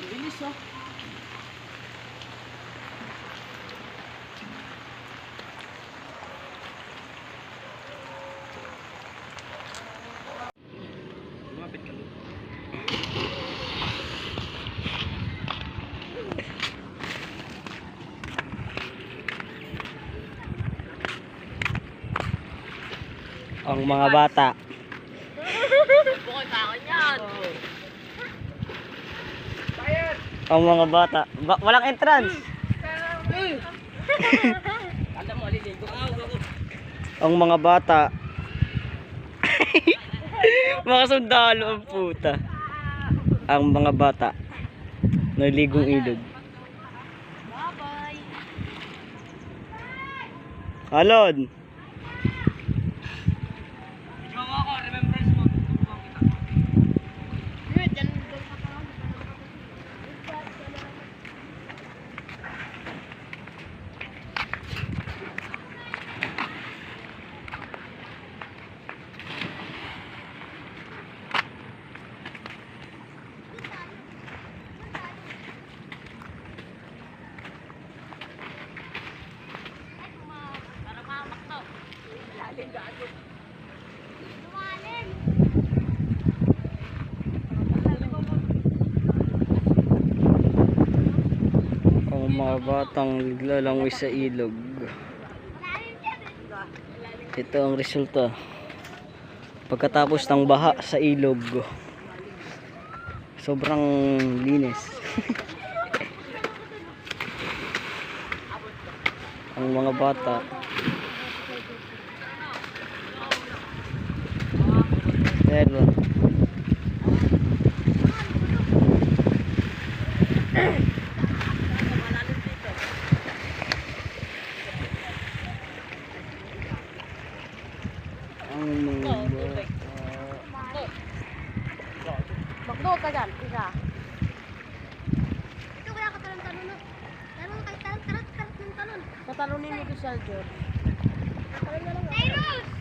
Bilis oh. Lumapit ka. Ang mga bata. Bukod takon yan. Ang mga bata. Walang entrance. Kala mo aliligo. Ang mga bata. Mga sundalo ang puta. Ang mga bata. Naligong ilog. Bye-bye. Alon. Ang mga batang naglalangoy sa ilog. Ito ang resulta pagkatapos ng baha sa ilog. Sobrang linis. Ang mga bata pero ang mga Bakdo ka dyan, isa. Ito kaya ka talon-talon no? Talon kay talon ng talon. Tatalunin mo ko siya, George. Cyrus!